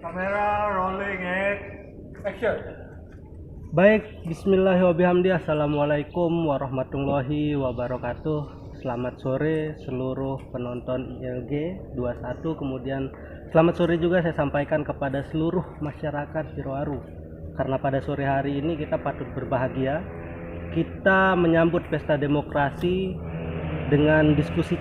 Kamera rolling action. Baik, bismillahirrahmanirrahim. Assalamualaikum warahmatullahi wabarakatuh. Selamat sore seluruh penonton ILG 21. Kemudian selamat sore juga saya sampaikan kepada seluruh masyarakat Jerowaru. Karena pada sore hari ini kita patut berbahagia. Kita menyambut pesta demokrasi dengan diskusi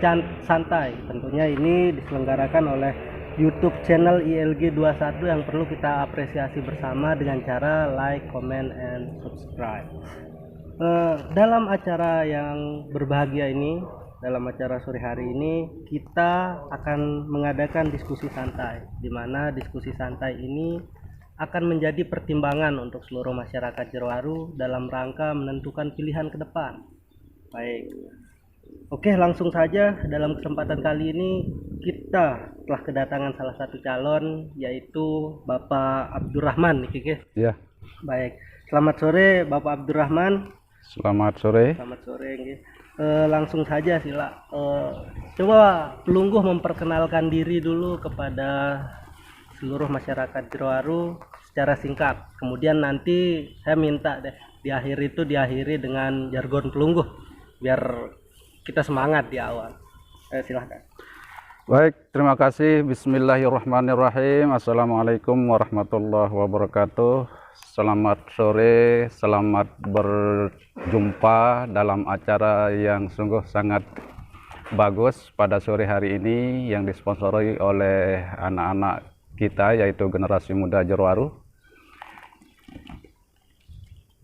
santai. Tentunya ini diselenggarakan oleh YouTube channel ILG 21 yang perlu kita apresiasi bersama dengan cara like, comment, and subscribe. Dalam acara yang berbahagia ini, dalam acara sore hari ini, kita akan mengadakan diskusi santai, di mana diskusi santai ini akan menjadi pertimbangan untuk seluruh masyarakat Jerowaru dalam rangka menentukan pilihan ke depan. Baik. Oke, langsung saja dalam kesempatan kali ini kita telah kedatangan salah satu calon, yaitu Bapak Abdurrahman. Ya. Baik, selamat sore Bapak Abdurrahman. Selamat sore. Selamat sore. Langsung saja sila. Coba pelungguh memperkenalkan diri dulu kepada seluruh masyarakat Jerowaru secara singkat. Kemudian nanti saya minta deh diakhiri dengan jargon pelungguh biar kita semangat di awal. Silahkan. Baik, terima kasih. Bismillahirrahmanirrahim. Assalamualaikum warahmatullahi wabarakatuh. Selamat sore, selamat berjumpa dalam acara yang sungguh sangat bagus pada sore hari ini yang disponsori oleh anak-anak kita, yaitu generasi muda Jerowaru.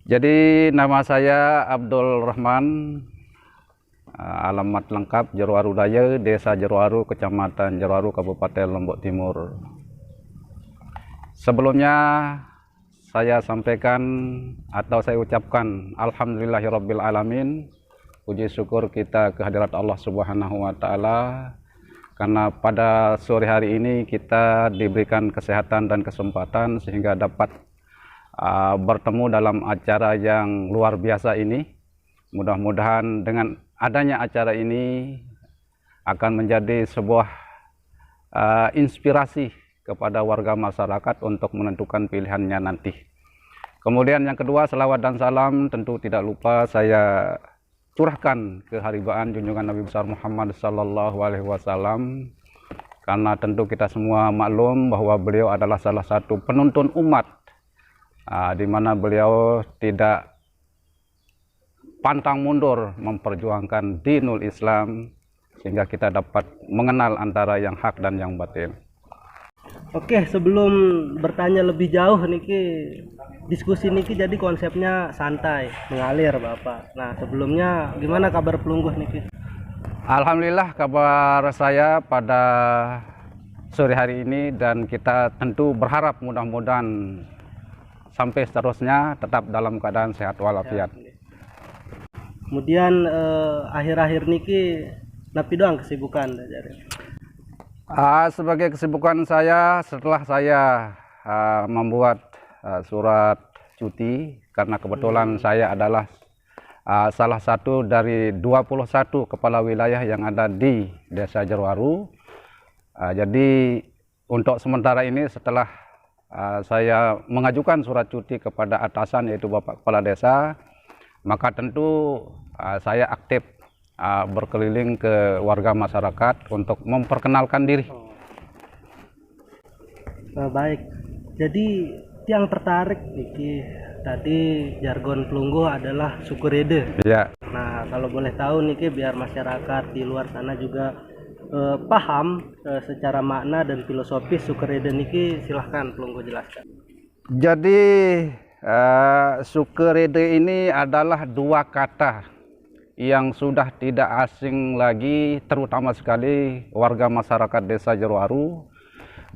Jadi nama saya Abdul Rahman. Alamat lengkap Jerowaru Daya, Desa Jerowaru, Kecamatan Jerowaru, Kabupaten Lombok Timur. Sebelumnya saya sampaikan atau saya ucapkan alhamdulillahirabbil alamin. Puji syukur kita kehadirat Allah Subhanahu wa taala karena pada sore hari ini kita diberikan kesehatan dan kesempatan sehingga dapat bertemu dalam acara yang luar biasa ini. Mudah-mudahan dengan adanya acara ini akan menjadi sebuah inspirasi kepada warga masyarakat untuk menentukan pilihannya nanti. Kemudian yang kedua, selawat dan salam tentu tidak lupa saya curahkan ke haribaan junjungan Nabi besar Muhammad sallallahu alaihi wasallam, karena tentu kita semua maklum bahwa beliau adalah salah satu penuntun umat, di mana beliau tidak pantang mundur memperjuangkan dinul Islam sehingga kita dapat mengenal antara yang hak dan yang batil. Oke, sebelum bertanya lebih jauh niki, diskusi niki jadi konsepnya santai, mengalir Bapak. Nah, sebelumnya gimana kabar pelungguh niki? Alhamdulillah kabar saya pada sore hari ini, dan kita tentu berharap mudah-mudahan sampai seterusnya tetap dalam keadaan sehat walafiat. Kemudian akhir-akhir niki napi doang kesibukan dari. Sebagai kesibukan saya setelah saya membuat surat cuti, karena kebetulan saya adalah salah satu dari 21 kepala wilayah yang ada di Desa Jerowaru. Jadi untuk sementara ini setelah saya mengajukan surat cuti kepada atasan, yaitu Bapak Kepala Desa, maka tentu saya aktif berkeliling ke warga masyarakat untuk memperkenalkan diri. Baik, jadi yang tertarik niki tadi jargon pelungguh adalah sukurede. Ya. Nah, kalau boleh tahu niki biar masyarakat di luar sana juga paham secara makna dan filosofis sukurede niki, silahkan pelungguh jelaskan. Jadi sukurede ini adalah dua kata yang sudah tidak asing lagi, terutama sekali warga masyarakat Desa Jerowaru,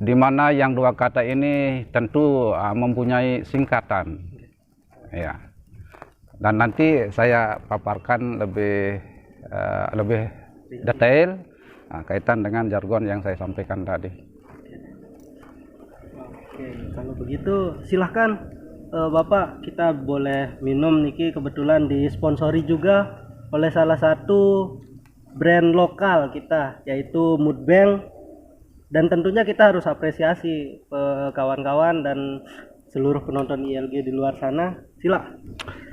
di mana yang dua kata ini tentu mempunyai singkatan, ya. Dan nanti saya paparkan lebih detail kaitan dengan jargon yang saya sampaikan tadi. Oke, kalau begitu silahkan. Bapak, kita boleh minum niki, kebetulan disponsori juga oleh salah satu brand lokal kita, yaitu Mudbang Dan tentunya kita harus apresiasi kawan-kawan dan seluruh penonton ILG di luar sana. Sila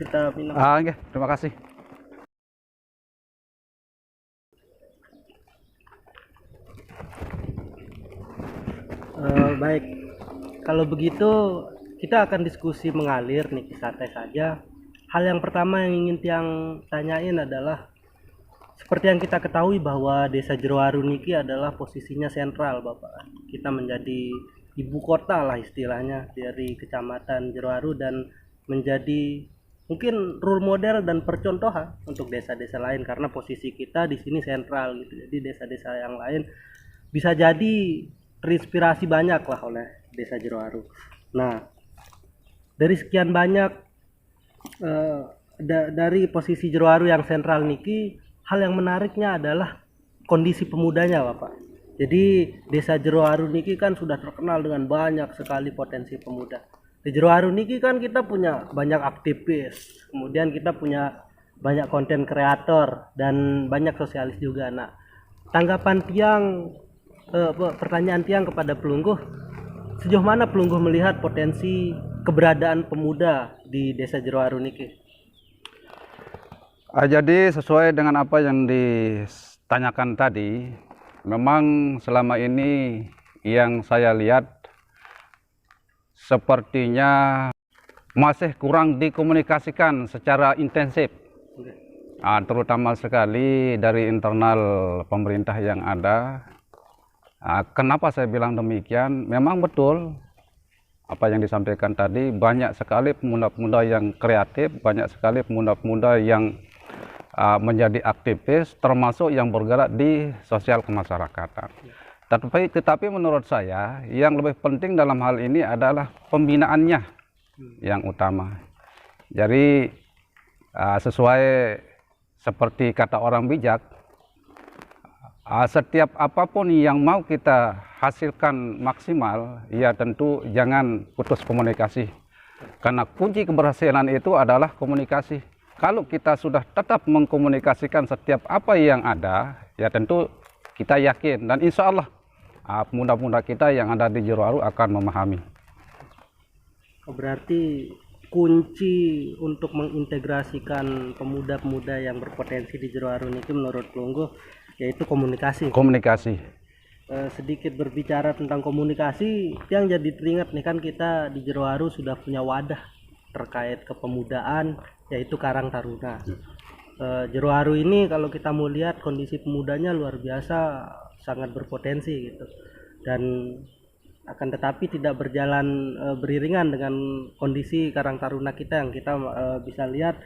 kita minum. Oke, terima kasih. Baik, kalau begitu kita akan diskusi mengalir nih, santai saja. Hal yang pertama yang ingin Tiang tanyain adalah seperti yang kita ketahui bahwa Desa Jerowaru niki adalah posisinya sentral, Bapak. Kita menjadi ibu kota lah istilahnya dari Kecamatan Jerowaru dan menjadi mungkin role model dan percontohan untuk desa-desa lain karena posisi kita di sini sentral gitu. Jadi desa-desa yang lain bisa jadi terinspirasi banyak lah oleh Desa Jerowaru. Nah, dari sekian banyak dari posisi Jerowaru yang sentral niki, hal yang menariknya adalah kondisi pemudanya, Bapak. Jadi Desa Jerowaru niki kan sudah terkenal dengan banyak sekali potensi pemuda. Di Jerowaru niki kan kita punya banyak aktivis, kemudian kita punya banyak konten kreator dan banyak sosialis juga. Nah, tanggapan Tiang, pertanyaan Tiang kepada Pelungguh, sejauh mana Pelungguh melihat potensi keberadaan pemuda di Desa Jerowaru niki? Jadi sesuai dengan apa yang ditanyakan tadi, memang selama ini yang saya lihat sepertinya masih kurang dikomunikasikan secara intensif, terutama sekali dari internal pemerintah yang ada. Kenapa saya bilang demikian? Memang betul apa yang disampaikan tadi, banyak sekali pemuda-pemuda yang kreatif, banyak sekali pemuda-pemuda yang menjadi aktivis, termasuk yang bergerak di sosial kemasyarakatan. Tetapi menurut saya yang lebih penting dalam hal ini adalah pembinaannya yang utama. Jadi sesuai seperti kata orang bijak, setiap apapun yang mau kita hasilkan maksimal, ya tentu jangan putus komunikasi. Karena kunci keberhasilan itu adalah komunikasi. Kalau kita sudah tetap mengkomunikasikan setiap apa yang ada, ya tentu kita yakin dan insya Allah pemuda-pemuda kita yang ada di Jerowaru akan memahami. Berarti kunci untuk mengintegrasikan pemuda-pemuda yang berpotensi di Jerowaru ini menurut Pelungguh yaitu komunikasi. Komunikasi. Sedikit berbicara tentang komunikasi, yang jadi teringat nih kan kita di Jerowaru sudah punya wadah terkait kepemudaan yaitu Karang Taruna. Jerowaru ini kalau kita mau lihat kondisi pemudanya luar biasa, sangat berpotensi gitu. Dan akan tetapi tidak berjalan beriringan dengan kondisi Karang Taruna kita yang kita bisa lihat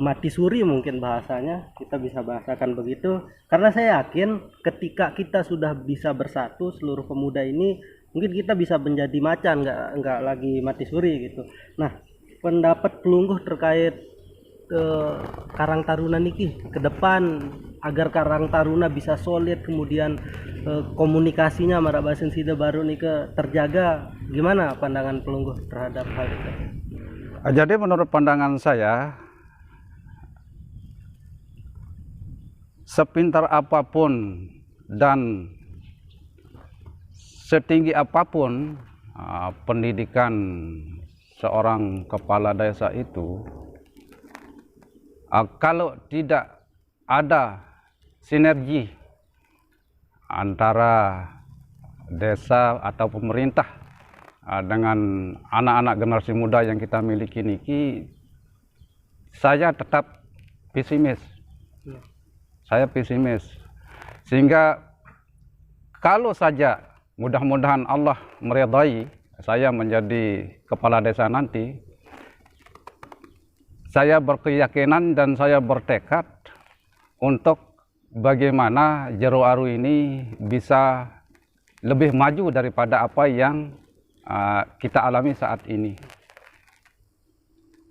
mati suri mungkin bahasanya, kita bisa bahasakan begitu. Karena saya yakin ketika kita sudah bisa bersatu seluruh pemuda ini, mungkin kita bisa menjadi macan, nggak lagi mati suri gitu. Nah, pendapat Pelungguh terkait Karang Taruna niki ke depan agar Karang Taruna bisa solid, kemudian komunikasinya marabasin sida baru niki terjaga, gimana pandangan Pelungguh terhadap hal itu? Jadi menurut pandangan saya, sepintar apapun dan setinggi apapun pendidikan seorang kepala desa itu, kalau tidak ada sinergi antara desa atau pemerintah dengan anak-anak generasi muda yang kita miliki niki, saya tetap pesimis. Saya pesimis. Sehingga kalau saja mudah-mudahan Allah meridai saya menjadi kepala desa nanti, saya berkeyakinan dan saya bertekad untuk bagaimana Jerowaru ini bisa lebih maju daripada apa yang kita alami saat ini.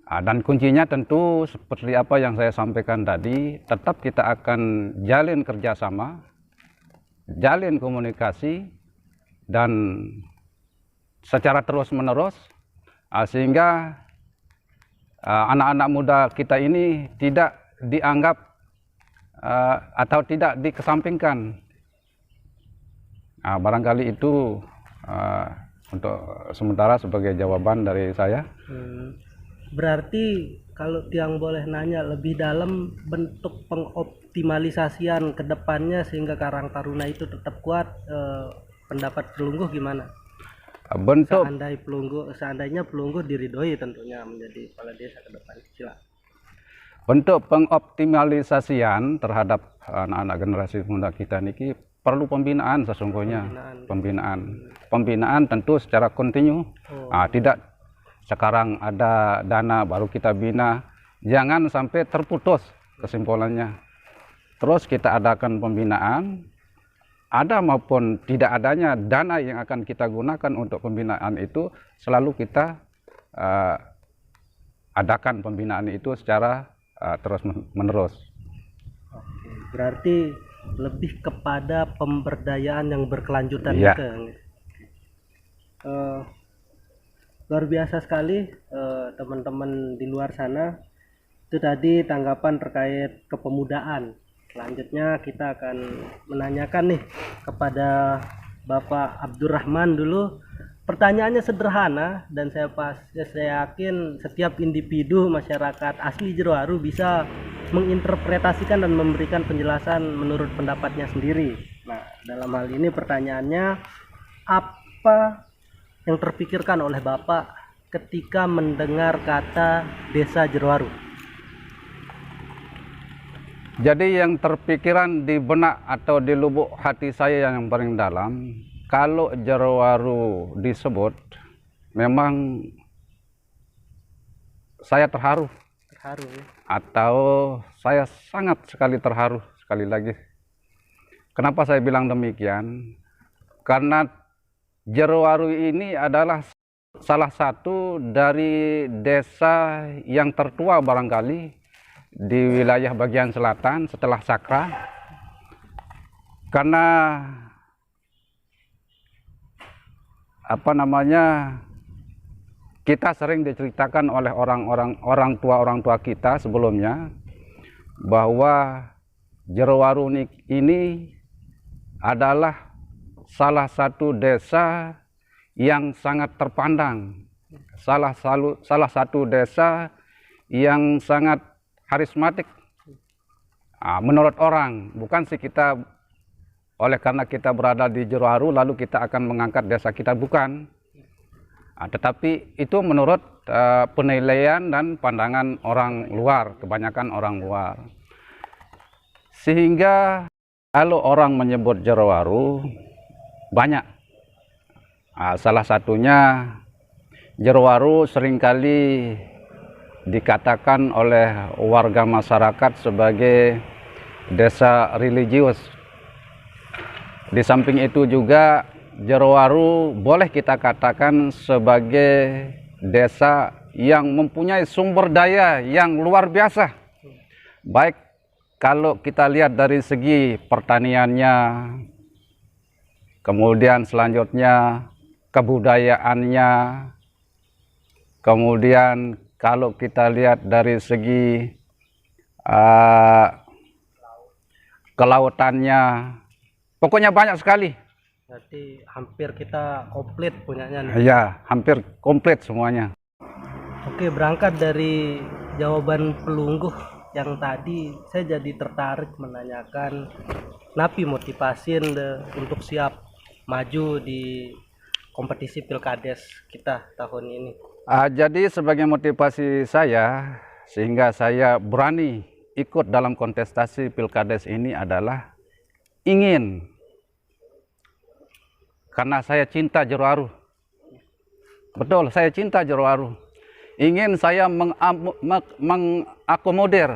Dan kuncinya tentu seperti apa yang saya sampaikan tadi, tetap kita akan jalin kerjasama, jalin komunikasi, dan secara terus-menerus, sehingga anak-anak muda kita ini tidak dianggap atau tidak dikesampingkan. Barangkali itu untuk sementara sebagai jawaban dari saya. Berarti kalau Tiang boleh nanya lebih dalam, bentuk pengoptimalisasian ke depannya sehingga Karang Taruna itu tetap kuat, pendapat Pelungguh gimana? Bentuk Seandainya Pelungguh diridhoi tentunya menjadi kepala desa ke depan. Silakan. Bentuk pengoptimalisasian terhadap anak-anak generasi muda kita niki perlu pembinaan sesungguhnya. Pembinaan tentu secara kontinu. Tidak sekarang ada dana baru kita bina, jangan sampai terputus kesimpulannya. Terus kita adakan pembinaan, ada maupun tidak adanya dana yang akan kita gunakan untuk pembinaan itu, selalu kita adakan pembinaan itu secara terus menerus. Oke, berarti lebih kepada pemberdayaan yang berkelanjutan. Ya. Luar biasa sekali teman-teman di luar sana. Itu tadi tanggapan terkait kepemudaan. Selanjutnya kita akan menanyakan nih kepada Bapak Abdurrahman dulu. Pertanyaannya sederhana dan saya yakin setiap individu masyarakat asli Jerowaru bisa menginterpretasikan dan memberikan penjelasan menurut pendapatnya sendiri. Nah, dalam hal ini pertanyaannya, apa yang terpikirkan oleh Bapak ketika mendengar kata Desa Jerowaru? Jadi yang terpikiran di benak atau di lubuk hati saya yang paling dalam, kalau Jerowaru disebut, memang saya terharu. Terharu ya? Atau saya sangat sekali terharu sekali lagi. Kenapa saya bilang demikian? Karena Jerowaru ini adalah salah satu dari desa yang tertua barangkali di wilayah bagian selatan setelah Sakra. Karena kita sering diceritakan oleh orang tua kita sebelumnya bahwa Jerowaru ini adalah salah satu desa yang sangat terpandang, salah satu desa yang sangat karismatik menurut orang. Bukan sih kita oleh karena kita berada di Jerowaru lalu kita akan mengangkat desa kita, bukan. Tetapi itu menurut penilaian dan pandangan orang luar, kebanyakan orang luar. Sehingga kalau orang menyebut Jerowaru banyak. Salah satunya Jerowaru seringkali dikatakan oleh warga masyarakat sebagai desa religius. Di samping itu juga Jerowaru boleh kita katakan sebagai desa yang mempunyai sumber daya yang luar biasa. Baik kalau kita lihat dari segi pertaniannya, kemudian selanjutnya kebudayaannya, kemudian kalau kita lihat dari segi kelautannya, pokoknya banyak sekali. Berarti hampir kita komplit punyanya nih. Ya, hampir komplit semuanya. Oke, berangkat dari jawaban Pelungguh yang tadi, saya jadi tertarik menanyakan napi motivasi untuk siap maju di kompetisi Pilkades kita tahun ini. Jadi sebagai motivasi saya, sehingga saya berani ikut dalam kontestasi Pilkades ini adalah ingin, karena saya cinta Jerowaru. Betul, saya cinta Jerowaru. Ingin saya mengakomodir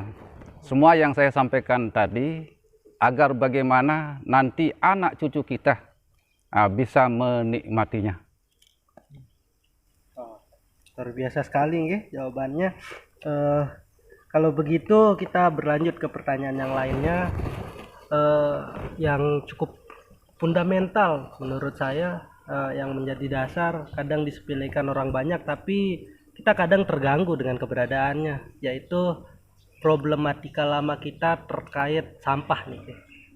semua yang saya sampaikan tadi, agar bagaimana nanti anak cucu kita bisa menikmatinya. Luar biasa sekali nggih jawabannya. Kalau begitu kita berlanjut ke pertanyaan yang lainnya, yang cukup fundamental menurut saya, yang menjadi dasar, kadang disepelekan orang banyak tapi kita kadang terganggu dengan keberadaannya, yaitu problematika lama kita terkait sampah nih.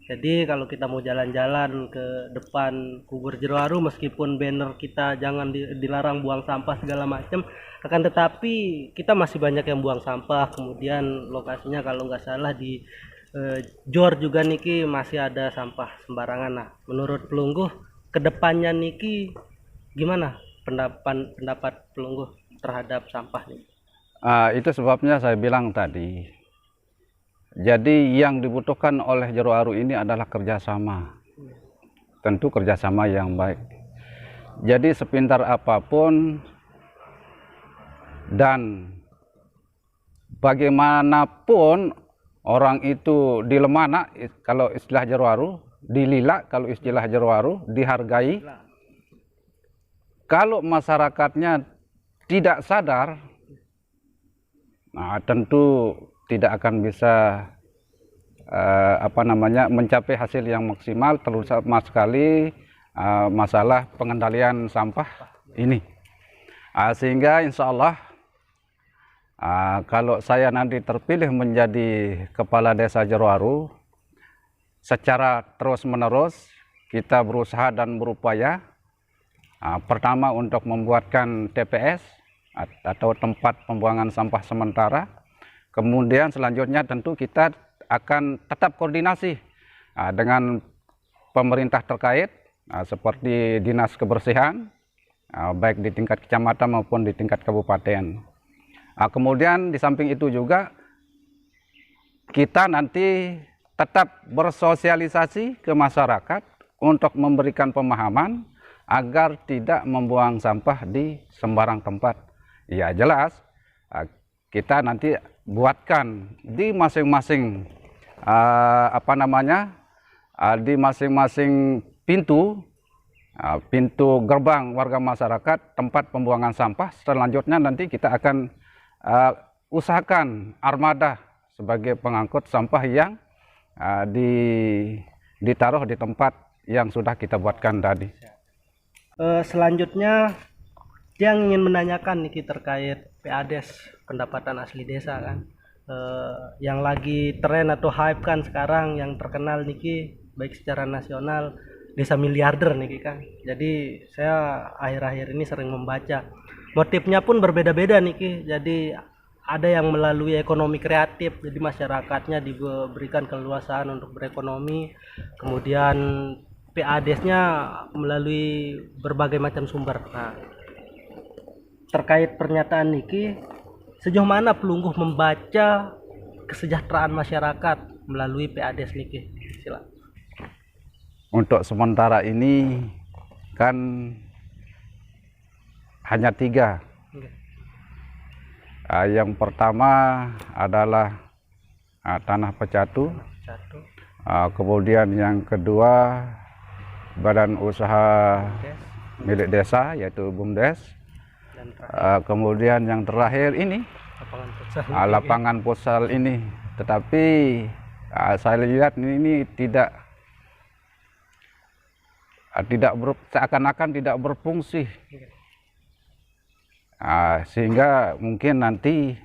Jadi kalau kita mau jalan-jalan ke depan kubur Jerowaru, meskipun banner kita jangan dilarang buang sampah segala macam, akan tetapi kita masih banyak yang buang sampah. Kemudian lokasinya kalau nggak salah di Jor juga niki masih ada sampah sembarangan. Nah, menurut Pelungguh kedepannya niki gimana pendapat Pelungguh terhadap sampah nih? Itu sebabnya saya bilang tadi. Jadi yang dibutuhkan oleh Jerowaru ini adalah kerjasama. Tentu kerjasama yang baik. Jadi sepintar apapun dan bagaimanapun orang itu dilemana, kalau istilah Jerowaru, dilila kalau istilah Jerowaru, dihargai. Kalau masyarakatnya tidak sadar, nah tentu tidak akan bisa mencapai hasil yang maksimal, terutama sekali masalah pengendalian sampah ini. Sehingga insya Allah kalau saya nanti terpilih menjadi kepala desa Jerowaru, secara terus-menerus kita berusaha dan berupaya pertama untuk membuatkan TPS atau tempat pembuangan sampah sementara. Kemudian selanjutnya tentu kita akan tetap koordinasi dengan pemerintah terkait seperti Dinas Kebersihan, baik di tingkat kecamatan maupun di tingkat kabupaten. Kemudian di samping itu juga kita nanti tetap bersosialisasi ke masyarakat untuk memberikan pemahaman agar tidak membuang sampah di sembarang tempat. Ya jelas kita nanti buatkan di masing-masing di masing-masing pintu gerbang warga masyarakat tempat pembuangan sampah. Selanjutnya nanti kita akan usahakan armada sebagai pengangkut sampah yang ditaruh di tempat yang sudah kita buatkan tadi. Selanjutnya yang ingin menanyakan nih terkait PADES, pendapatan asli desa kan, yang lagi tren atau hype kan sekarang, yang terkenal niki baik secara nasional desa miliarder niki kan. Jadi saya akhir-akhir ini sering membaca motifnya pun berbeda-beda niki. Jadi ada yang melalui ekonomi kreatif, jadi masyarakatnya diberikan keleluasaan untuk berekonomi. Kemudian PADES-nya melalui berbagai macam sumber. Nah, terkait pernyataan niki, sejauh mana Pelungguh membaca kesejahteraan masyarakat melalui PADES niki? Silakan. Untuk sementara ini kan hanya 3. Yang pertama adalah tanah pecatu. Kemudian yang kedua badan usaha milik desa yaitu BUMDes. Kemudian yang terakhir ini lapangan futsal ini, tetapi saya lihat ini tidak seakan-akan tidak berfungsi, sehingga mungkin nanti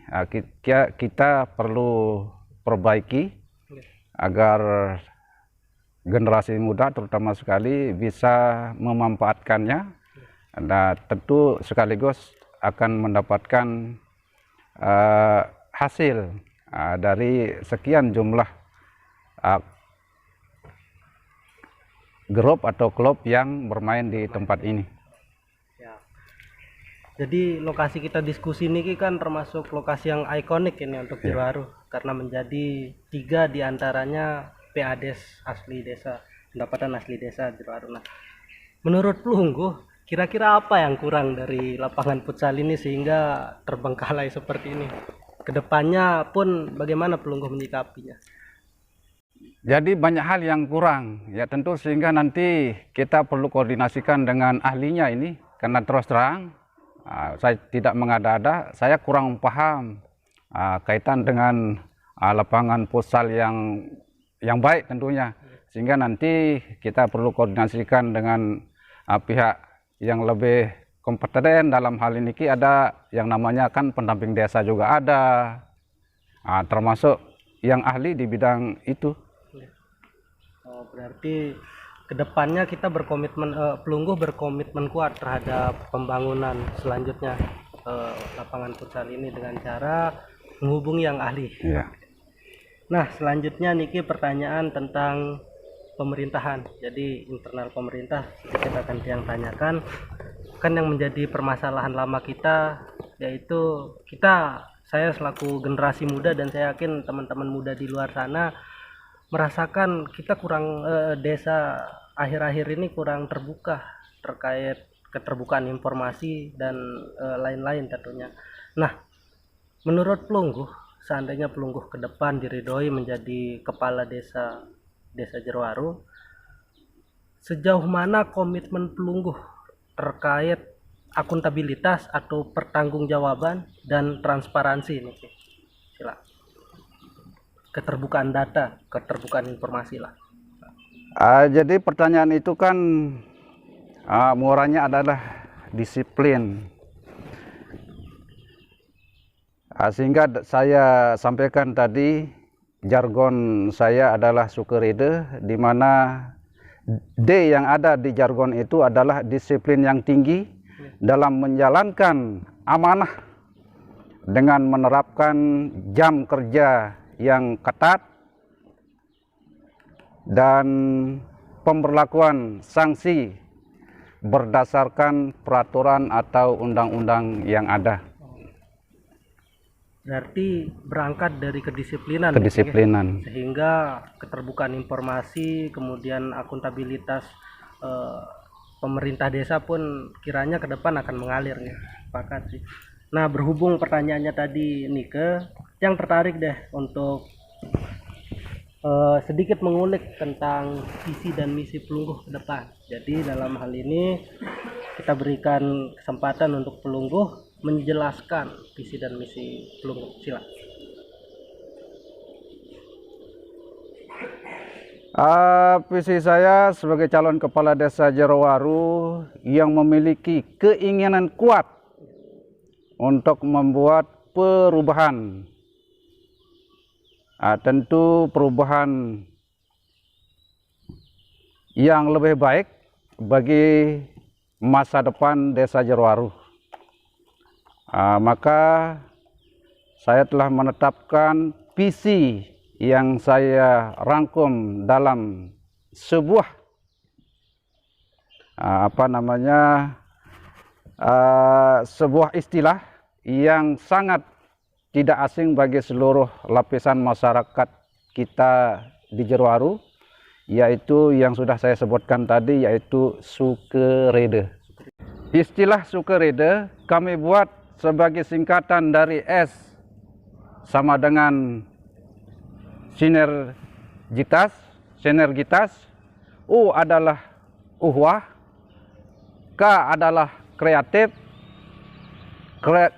kita perlu perbaiki agar generasi muda terutama sekali bisa memanfaatkannya. Nah, tentu sekaligus akan mendapatkan hasil dari sekian jumlah grup atau klub yang bermain di tempat ini. Ya. Jadi lokasi kita diskusi ini kan termasuk lokasi yang ikonik ini untuk Jerowaru, karena menjadi 3 diantaranya PADES asli desa, pendapatan asli desa Jerowaru. Nah, menurut Pelungguh, kira-kira apa yang kurang dari lapangan futsal ini sehingga terbengkalai seperti ini? Kedepannya pun bagaimana Pelungguh menyikapinya? Jadi banyak hal yang kurang, ya tentu, sehingga nanti kita perlu koordinasikan dengan ahlinya ini, karena terus terang saya tidak mengada-ada, saya kurang paham kaitan dengan lapangan futsal yang baik tentunya, sehingga nanti kita perlu koordinasikan dengan pihak yang lebih kompeten dalam hal ini. Ada yang namanya kan pendamping desa juga ada, termasuk yang ahli di bidang itu. Oh, berarti kedepannya kita berkomitmen, Pelungguh berkomitmen kuat terhadap pembangunan selanjutnya lapangan futsal ini dengan cara menghubungi yang ahli. Iya. Nah, selanjutnya Niki pertanyaan tentang pemerintahan. Jadi internal pemerintah sedikit akan yang tanyakan. Kan yang menjadi permasalahan lama kita yaitu saya selaku generasi muda dan saya yakin teman-teman muda di luar sana merasakan kita kurang desa akhir-akhir ini kurang terbuka terkait keterbukaan informasi dan lain-lain tentunya. Nah, menurut Pelungguh, seandainya Pelungguh ke depan diridhoi menjadi kepala desa Jerowaru, sejauh mana komitmen Pelungguh terkait akuntabilitas atau pertanggungjawaban dan transparansi ini? Silakan. Keterbukaan data, keterbukaan informasi lah. Jadi pertanyaan itu kan muaranya adalah disiplin. Sehingga saya sampaikan tadi, jargon saya adalah sukerede, di mana D yang ada di jargon itu adalah disiplin yang tinggi dalam menjalankan amanah dengan menerapkan jam kerja yang ketat dan pemberlakuan sanksi berdasarkan peraturan atau undang-undang yang ada. Berarti berangkat dari kedisiplinan. Kedisiplinan. Sehingga keterbukaan informasi, kemudian akuntabilitas pemerintah desa pun kiranya ke depan akan mengalir ya. Sepakat sih. Nah, berhubung pertanyaannya tadi Nike, yang tertarik deh untuk sedikit mengulik tentang visi dan misi Pelungguh ke depan. Jadi dalam hal ini kita berikan kesempatan untuk Pelungguh menjelaskan visi dan misi Pelungguh. Silakan. Visi saya sebagai calon kepala desa Jerowaru yang memiliki keinginan kuat untuk membuat perubahan. Tentu perubahan yang lebih baik bagi masa depan desa Jerowaru. Maka saya telah menetapkan visi yang saya rangkum dalam sebuah sebuah istilah yang sangat tidak asing bagi seluruh lapisan masyarakat kita di Jerowaru, yaitu yang sudah saya sebutkan tadi, yaitu sukerede. Istilah sukerede kami buat sebagai singkatan dari S sama dengan sinergitas, U adalah uhwah, K adalah kreatif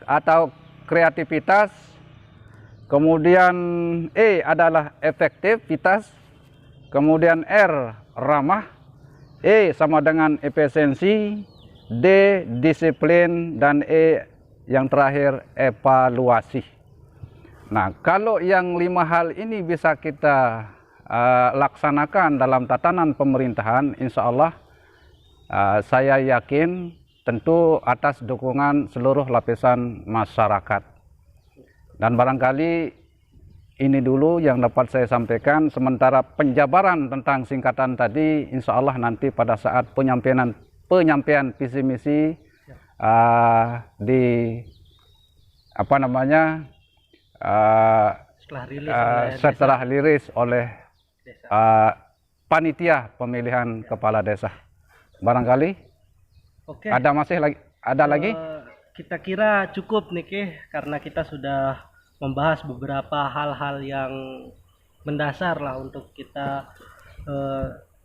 atau kreativitas, kemudian E adalah efektivitas, kemudian R ramah, E sama dengan efisiensi, D disiplin, dan E yang terakhir evaluasi. Nah, kalau yang 5 hal ini bisa kita laksanakan dalam tatanan pemerintahan, insya Allah saya yakin tentu atas dukungan seluruh lapisan masyarakat. Dan barangkali ini dulu yang dapat saya sampaikan, sementara penjabaran tentang singkatan tadi insya Allah nanti pada saat penyampaian visi misi setelah rilis oleh panitia pemilihan kepala desa. Barangkali Oke. ada lagi? Kita kira cukup Niki, karena kita sudah membahas beberapa hal-hal yang mendasar lah untuk kita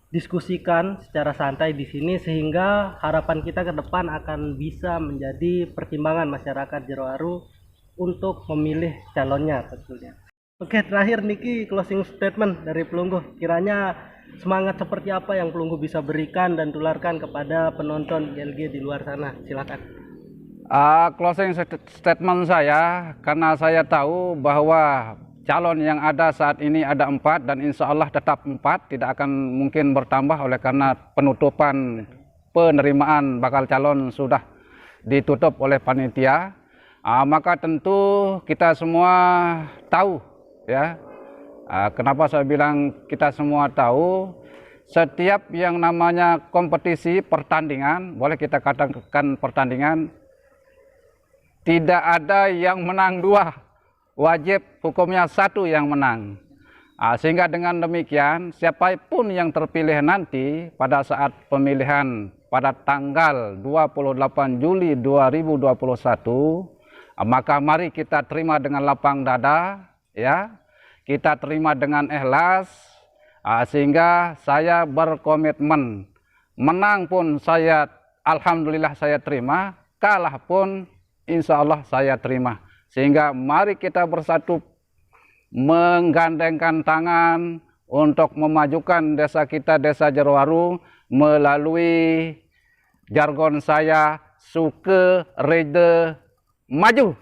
diskusikan secara santai di sini, sehingga harapan kita ke depan akan bisa menjadi pertimbangan masyarakat Jerowaru untuk memilih calonnya tentunya. Oke, terakhir Niki, closing statement dari Pelungguh. Kiranya semangat seperti apa yang Pelungguh bisa berikan dan tularkan kepada penonton ILG di luar sana. Silakan. Closing statement saya, karena saya tahu bahwa calon yang ada saat ini ada 4 dan insya Allah tetap 4, tidak akan mungkin bertambah oleh karena penutupan penerimaan bakal calon sudah ditutup oleh panitia. Maka tentu kita semua tahu ya. Kenapa saya bilang kita semua tahu, setiap yang namanya kompetisi pertandingan, boleh kita katakan pertandingan, tidak ada yang menang 2. Wajib hukumnya 1 yang menang. Sehingga dengan demikian siapapun yang terpilih nanti pada saat pemilihan pada tanggal 28 Juli 2021, maka mari kita terima dengan lapang dada ya. Kita terima dengan ikhlas, sehingga saya berkomitmen menang pun saya alhamdulillah saya terima, kalah pun insya Allah saya terima. Sehingga mari kita bersatu menggandengkan tangan untuk memajukan desa kita, Desa Jerowaru, melalui jargon saya, Suke Rede Maju.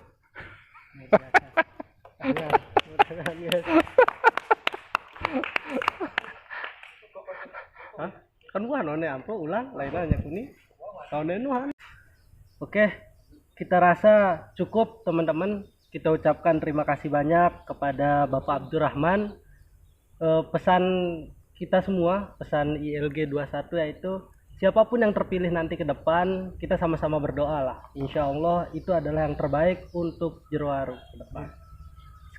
Kan gua none ampo ulang lainnya kuni. Tahun nuhan. Oke. Kita rasa cukup teman-teman, kita ucapkan terima kasih banyak kepada Bapak Abdurrahman. Pesan kita semua, pesan ILG 21 yaitu siapapun yang terpilih nanti ke depan, kita sama-sama berdoa lah. Insya Allah itu adalah yang terbaik untuk Jerowaru ke depan.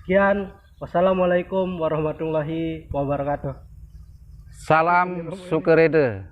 Sekian, wassalamualaikum warahmatullahi wabarakatuh. Salam Sukerede.